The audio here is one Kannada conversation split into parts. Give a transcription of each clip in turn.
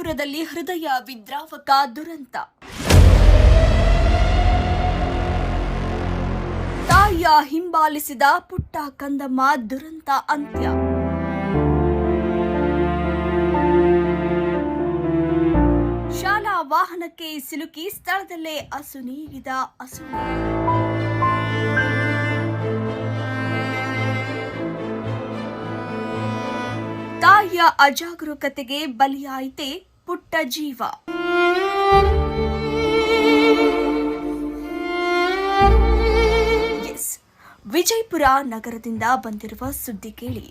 ವಿಜಯಪುರದಲ್ಲಿ ಹೃದಯ ವಿದ್ರಾವಕ ದುರಂತ. ತಾಯಿಯ ಹಿಂಬಾಲಿಸಿದ ಪುಟ್ಟ ಕಂದಮ್ಮ ದುರಂತ ಅಂತ್ಯ. ಶಾಲಾ ವಾಹನಕ್ಕೆ ಸಿಲುಕಿ ಸ್ಥಳದಲ್ಲೇ ಅಸುನೀಗಿದ ಅಸುನಿ. ತಾಯಿಯ ಅಜಾಗರೂಕತೆಗೆ ಬಲಿಯಾಯಿತೆ ಪುಟ್ಟ ಜೀವ. ವಿಜಯಪುರ ನಗರದಿಂದ ಬಂದಿರುವ ಸುದ್ದಿ ಕೇಳಿ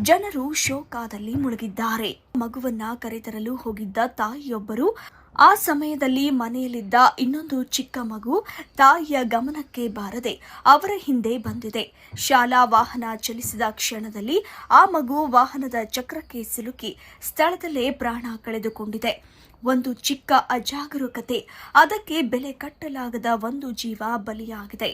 ಜನರು ಶೋಕದಲ್ಲಿ ಮುಳುಗಿದ್ದಾರೆ. ಮಗುವನ್ನ ಕರೆತರಲು ಹೋಗಿದ್ದ ತಾಯಿಯೊಬ್ಬರು ಆ ಸಮಯದಲ್ಲಿ ಮನೆಯಲ್ಲಿದ್ದ ಇನ್ನೊಂದು ಚಿಕ್ಕ ಮಗು ತಾಯಿಯ ಗಮನಕ್ಕೆ ಬಾರದೆ ಅವರ ಹಿಂದೆ ಬಂದಿದೆ. ಶಾಲಾ ವಾಹನ ಚಲಿಸಿದ ಕ್ಷಣದಲ್ಲಿ ಆ ಮಗು ವಾಹನದ ಚಕ್ರಕ್ಕೆ ಸಿಲುಕಿ ಸ್ಥಳದಲ್ಲೇ ಪ್ರಾಣ ಕಳೆದುಕೊಂಡಿದೆ. ಒಂದು ಚಿಕ್ಕ ಅಜಾಗರೂಕತೆ, ಅದಕ್ಕೆ ಬೆಲೆ ಕಟ್ಟಲಾಗದ ಒಂದು ಜೀವ ಬಲಿಯಾಗಿದೆ.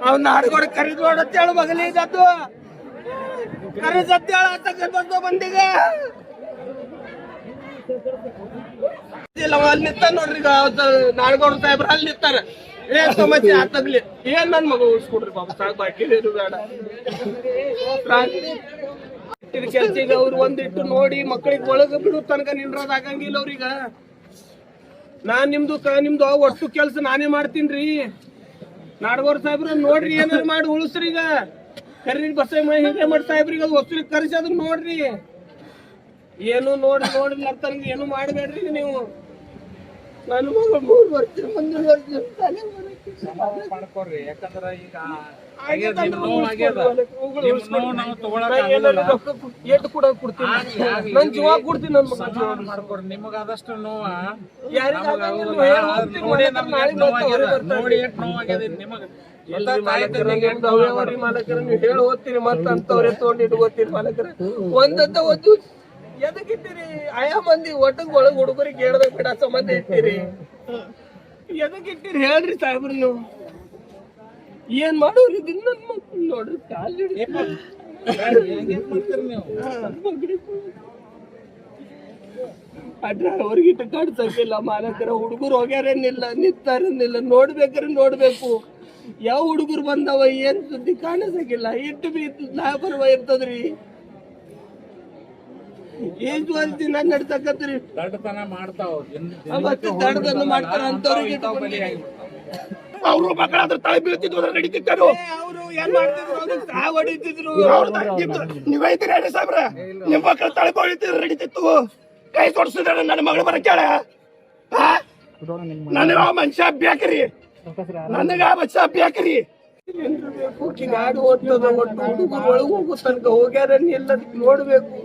ಅವ್ ನಾಡ್ಗೋಡ್ ಕರಿದೋಡ ಅಂತೇಳಿ ಮಗಲಿದ್ದು ಕರಿಸತ್ತೇಳ ಬಂದು ಬಂದಿಗ ಅಲ್ಲಿ ನಿಂತ ನೋಡ್ರಿ. ನಾಡ್ಗೋಡ್ ಸಾಹೇಬ್ರ ಅಲ್ಲಿ ನಿಂತಾರ. ಏನ್ ಸಮಸ್ಯೆ ಆತಗ್ಲಿ ಏನ್ ನನ್ ಮಗ ಉಳಿಸ್ಕೊಡ್ರಿ ಬಾಬು, ಸಾಕು ಬಾಕಿರು ಬೇಡ. ಕೆಲ್ಸಿಗ ಅವ್ರು ಒಂದಿಟ್ಟು ನೋಡಿ ಮಕ್ಕಳಿಗೆ ಒಳಗ ಬಿಡು ತನಕ ನಿಂದ್ರೋದ್ ಆಗಂಗಿಲ್ಲ ಅವ್ರೀಗ. ನಾನ್ ನಿಮ್ದು ಒಟ್ಟು ಕೆಲ್ಸ ನಾನೇ ಮಾಡ್ತೀನ್ರಿ. ನಾಡಗೋರ್ ಸಾಹೇಬ್ರ ನೋಡ್ರಿ, ಏನಾರು ಮಾಡಿ ಉಳಿಸ್ರಿ. ಈಗ ಕರ್ರಿ ಬಸಮ್ಮ ಹಿಂಗೆ ಮಾಡಿ ಸಾಹೇಬ್ರಿಗೆ ಅದು ಹೊಸ್ರಿ ಕರ್ಸಿ ಅದನ್ನ ನೋಡ್ರಿ. ಏನು ನೋಡ್ರಿ ತನಕ ಏನು ಮಾಡ್ಬೇಡ್ರಿ ನೀವು. ನಾನು ಮಗ 3 ವರ್ಷ ಮುಂದಿನ ವರ್ಷ ಮಾಡ್ಕೊಡ್ರಿ. ಯಾಕಂದ್ರ ಈಗ ಎಷ್ಟು ಕೂಡ ಕೊಡ್ತೀನಿ, ನನ್ ಜೀವ ಕೊಡ್ತೀನಿ. ನನ್ ಮಗ ಮಾಡ್ಕೊಡ್ರಿ. ನಿಮಗ ಆದಷ್ಟು ನೋವ ಮಾಲಕರ ನೀವು ಹೇಳಿ ಓದ್ತೀರಿ, ಮತ್ತ ಅಂತವ್ರೆ ತಗೊಂಡು ಇಟ್ಕೋತೀರಿ ಮಾಲಕರ. ಒಂದಂತ ಒಂದು ಎದಕ್ಕಿಟ್ಟಿರಿ? ಆಯಾ ಮಂದಿ ಒಟ್ಟಗ್ ಒಳಗ್ ಹುಡುಗರಿಗೆ ಹೇಳ್ದ ಬಿಡ ಸಂಬಂಧ ಇಟ್ಟಿರಿ. ಎದಕ್ಕಿಟ್ಟಿರಿ ಹೇಳ್ರಿ ಸಾಹೇಬ್ರ ನೀವು. ಏನ್ ಮಾಡೋರಿ ದಿನ ನೋಡ್ರಿ ಕಾಲ್ ಅವ್ರಿಗಿಟ್ಟ ಕಾಡ್ಸಕ್ಕಿಲ್ಲ ಮಾಲಕರ. ಹುಡುಗರು ಹೋಗ್ಯಾರೇನಿಲ್ಲ, ನಿಂತಾರೇನಿಲ್ಲ. ನೋಡ್ಬೇಕು. ಯಾವ ಹುಡುಗರು ಬಂದವ ಏನ್ ಸುದ್ದಿ ಕಾಣಿಸಕಿಲ್ಲ. ಇಟ್ಟು ಬಿ ಲಾಭರ್ವ ಇರ್ತದ್ರಿ. ಏಜ್ ದಿನ ನಡ್ಸಕತ್ರಿ ದಡ್ಡತನ ಮಾಡ್ತಾವ. ಮತ್ತೆ ದಡ್ಡತನ ಮಾಡ್ತಾರ ಅಂತವ್ರಿಗೆ ಅವ್ರು ಮಕ್ಕಳಾದ್ರ ತಲೆ ಬೀಳ್ತಿದ್ವು, ನಡೀತಿದ್ದರು. ಅವ್ರು ಏನ್ ಮಾಡ್ತಿದ್ರು? ಸಾವ್ ಹೊಡಿತಿದ್ರು. ನೀವೈತಿರಿ ಹೇಳಿ ಸಾಬ್ರ, ನಿಮ್ ಮಕ್ಕಳ ತಲೆ ಬೀಳ್ತಿದ್ರು, ನಡೀತಿತ್ತು. ಕೈ ತೋರ್ಸಿದ್ರ ನನ್ನ ಮಗಳು ಬರ ಕೇಳ. ನನಗ ಮನುಷ್ಯ ಬೇಕ್ರಿ, ನನಗ ಮನುಷ್ಯ ಬೇಕ್ರಿ. ಗಾಡಿ ಓದ್ತದ ಒಟ್ಟು ಹುಡುಗರು ಒಳಗೆ ಹೋಗೋ ತನಕ ಹೋಗ್ಯಾರ ಎಲ್ಲ ನೋಡ್ಬೇಕು.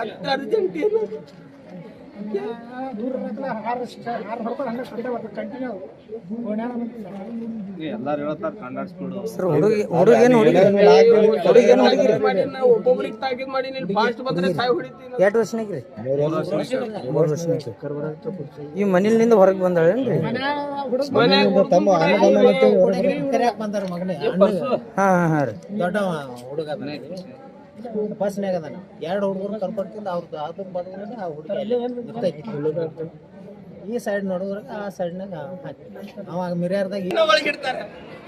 ಅಷ್ಟ ಅರ್ಜೆಂಟ್ ಏನು ಒಬ್ಬೊಬ್ರಿಗೆ ತಾಕೀದ್ ಮಾಡಿ ಫಾಸ್ಟ್ ಬಂದ್ರೆ ಸಾಯ್ ಹೊಡಿತೀನಿ. 2 ವರ್ಷನಾಗ್ರಿ? 3 ವರ್ಷ. ಈ ಮನಿಲಿಂದ ಹೊರಗೆ ಬಂದಾಳೇನ್ರಿ? ಹಾ ರೀ. ದೊಡ್ಡ ಹುಡುಗ ಬಸ್ನಾಗ ಅದಾನ. 2 ಹುಡುಗರು ಕರ್ಕೊಂಡ್ ಅವ್ರದ್ದು ಅದನ್ನ ಬದಲಾಗ ಆ ಹುಡುಗ ಈ ಸೈಡ್ ನೋಡಿದ್ರ ಆ ಸೈಡ್ನಾಗ ಅವಾಗ ಮಿರ್ಯಾರ್ದಾಗ ಒಳಗಿಡ್ತಾರೆ.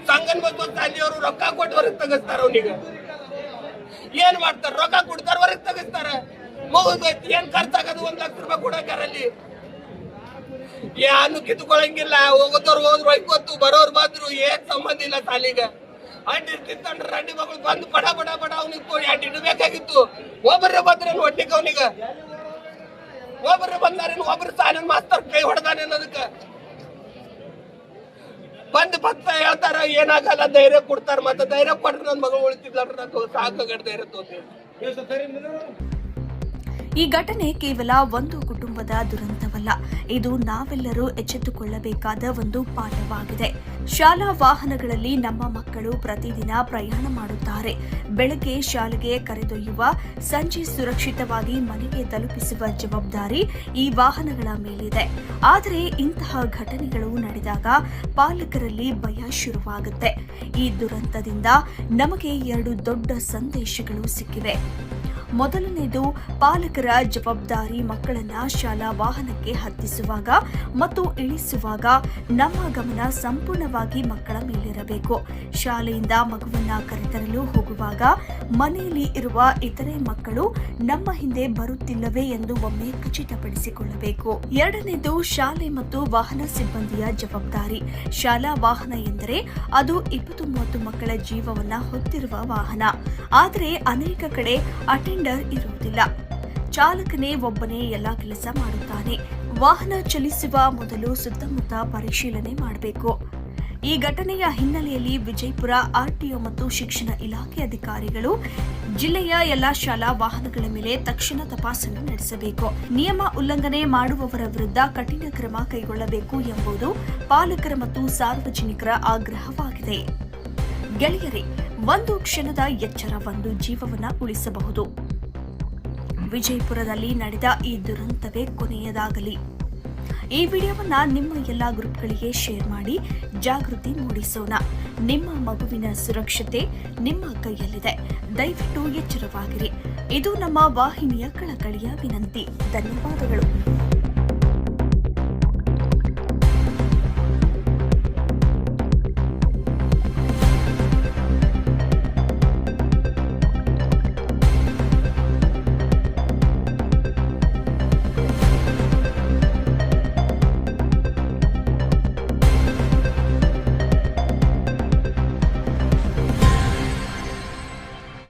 ಸಂಗನ್ ಬಂದು ಅಲ್ಲಿ ಅವರು ರೊಕ್ಕ ಕೊಟ್ಟು ಹೊರಗೆ ತೆಗಿಸ್ತಾರ. ಅವ್ನಿಗೆ ಏನ್ ಮಾಡ್ತಾರ? ರೊಕ್ಕ ಕೊಡ್ತಾರ, ಹೊರಗೆ ತೆಗಿಸ್ತಾರ. ಮಗುದ್ ಏನ್ ಖರ್ಚಾಗದು? 1 ಲಕ್ಷ ರೂಪಾಯಿ ಕೊಡಕಾರಲ್ಲಿ ಏನು ಕಿತ್ಕೊಳಂಗಿಲ್ಲ. ಹೋಗೋದವ್ರು ಹೋದ್ರು, ಹೊಯ್ಕೊತ್ತು, ಬರೋರು ಬಂದ್ರು, ಏನ್ ಸಂಬಂಧ ಇಲ್ಲ ಸಾಲಿಗ. ಅಡ್ಡಿರ್ತಿತ್ತಂಡ್ರ ಅಡ್ಡಿ ಮಗಳು ಬಂದು ಬಡ ಅವ್ನಿಗೆ ತೋಡಿ ಅಡ್ಡಿ ಬೇಕಾಗಿತ್ತು. ಒಬ್ಬರೇ ಬಂದ್ರೇನು ಒಟ್ಟಿಗೆ ಅವನಿಗ? ಒಬ್ಬರೇ ಬಂದಾರೇನು? ಒಬ್ರು ಸಾಲಿನ ಮಾಸ್ತರ್ ಕೈ ಹೊಡೆದಾನೇನು? ಅದಕ್ಕ ಬಂದ್ ಭಕ್ತ ಹೇಳ್ತಾರ ಏನಾಗಲ್ಲ, ಧೈರ್ಯ ಕೊಡ್ತಾರ. ಮತ್ತೆ ಧೈರ್ಯ ಕೊಟ್ರೆ ನನ್ ಮಗಳು ಉಳಿತಿದ್ಲ ಸಾಕಾಗಡ್ ಧೈರ್ಯ ತೋತಿ. ಈ ಘಟನೆ ಕೇವಲ ಒಂದು ಕುಟುಂಬದ ದುರಂತವಲ್ಲ, ಇದು ನಾವೆಲ್ಲರೂ ಎಚ್ಚೆತ್ತುಕೊಳ್ಳಬೇಕಾದ ಒಂದು ಪಾಠವಾಗಿದೆ. ಶಾಲಾ ವಾಹನಗಳಲ್ಲಿ ನಮ್ಮ ಮಕ್ಕಳು ಪ್ರತಿದಿನ ಪ್ರಯಾಣ ಮಾಡುತ್ತಾರೆ. ಬೆಳಗ್ಗೆ ಶಾಲೆಗೆ ಕರೆದೊಯ್ಯುವ, ಸಂಜೆ ಸುರಕ್ಷಿತವಾಗಿ ಮನೆಗೆ ತಲುಪಿಸುವ ಜವಾಬ್ದಾರಿ ಈ ವಾಹನಗಳ ಮೇಲಿದೆ. ಆದರೆ ಇಂತಹ ಘಟನೆಗಳು ನಡೆದಾಗ ಪಾಲಕರಲ್ಲಿ ಭಯ ಶುರುವಾಗುತ್ತೆ. ಈ ದುರಂತದಿಂದ ನಮಗೆ 2 ದೊಡ್ಡ ಸಂದೇಶಗಳು ಸಿಕ್ಕಿವೆ. ಮೊದಲನೇದು, ಪಾಲಕರ ಜವಾಬ್ದಾರಿ ಮಕ್ಕಳನ್ನ ಶಾಲಾ ವಾಹನಕ್ಕೆ ಹತ್ತಿಸುವಾಗ ಮತ್ತು ಇಳಿಸುವಾಗ ನಮ್ಮ ಗಮನ ಸಂಪೂರ್ಣವಾಗಿ ಮಕ್ಕಳ ಮೇಲಿರಬೇಕು. ಶಾಲೆಯಿಂದ ಮಗುವನ್ನ ಕರೆತರಲು ಹೋಗುವಾಗ ಮನೆಯಲ್ಲಿ ಇರುವ ಇತರೆ ಮಕ್ಕಳು ನಮ್ಮ ಹಿಂದೆ ಬರುತ್ತಿಲ್ಲವೇ ಎಂದು ಒಮ್ಮೆ ಖಚಿತಪಡಿಸಿಕೊಳ್ಳಬೇಕು. ಎರಡನೇದು, ಶಾಲೆ ಮತ್ತು ವಾಹನ ಸಿಬ್ಬಂದಿಯ ಜವಾಬ್ದಾರಿ. ಶಾಲಾ ವಾಹನ ಎಂದರೆ ಅದು 20-30 ಮಕ್ಕಳ ಜೀವವನ್ನ ಹೊತ್ತಿರುವ ವಾಹನ. ಆದರೆ ಅನೇಕ ಕಡೆ ಅಟೆಂಡರ್ ಇರುವುದಿಲ್ಲ. ಚಾಲಕನೇ ಒಬ್ಬನೇ ಎಲ್ಲಾ ಕೆಲಸ ಮಾಡುತ್ತಾನೆ. ವಾಹನ ಚಲಿಸುವ ಮೊದಲು ಸುತ್ತಮುತ್ತ ಪರಿಶೀಲನೆ ಮಾಡಬೇಕು. ಈ ಘಟನೆಯ ಹಿನ್ನೆಲೆಯಲ್ಲಿ ವಿಜಯಪುರ ಆರ್ಟಿಒ ಮತ್ತು ಶಿಕ್ಷಣ ಇಲಾಖೆ ಅಧಿಕಾರಿಗಳು ಜಿಲ್ಲೆಯ ಎಲ್ಲಾ ಶಾಲಾ ವಾಹನಗಳ ಮೇಲೆ ತಕ್ಷಣ ತಪಾಸಣೆ ನಡೆಸಬೇಕು. ನಿಯಮ ಉಲ್ಲಂಘನೆ ಮಾಡುವವರ ವಿರುದ್ಧ ಕಠಿಣ ಕ್ರಮ ಕೈಗೊಳ್ಳಬೇಕು ಎಂಬುದು ಪಾಲಕರ ಮತ್ತು ಸಾರ್ವಜನಿಕರ ಆಗ್ರಹವಾಗಿದೆ. ಗೆಳೆಯರೇ, ಒಂದು ಕ್ಷಣದ ಎಚ್ಚರ ಒಂದು ಜೀವವನ್ನ ಉಳಿಸಬಹುದು. ವಿಜಯಪುರದಲ್ಲಿ ನಡೆದ ಈ ದುರಂತವೇ ಕೊನೆಯದಾಗಲಿ. ಈ ವಿಡಿಯೋವನ್ನ ನಿಮ್ಮ ಎಲ್ಲಾ ಗ್ರೂಪ್ಗಳಿಗೆ ಶೇರ್ ಮಾಡಿ ಜಾಗೃತಿ ಮೂಡಿಸೋಣ. ನಿಮ್ಮ ಮಗುವಿನ ಸುರಕ್ಷತೆ ನಿಮ್ಮ ಕೈಯಲ್ಲಿದೆ. ದಯವಿಟ್ಟು ಎಚ್ಚರವಾಗಿರಿ. ಇದು ನಮ್ಮ ವಾಹಿನಿಯ ಕಳಕಳಿಯ ವಿನಂತಿ. ಧನ್ಯವಾದಗಳು.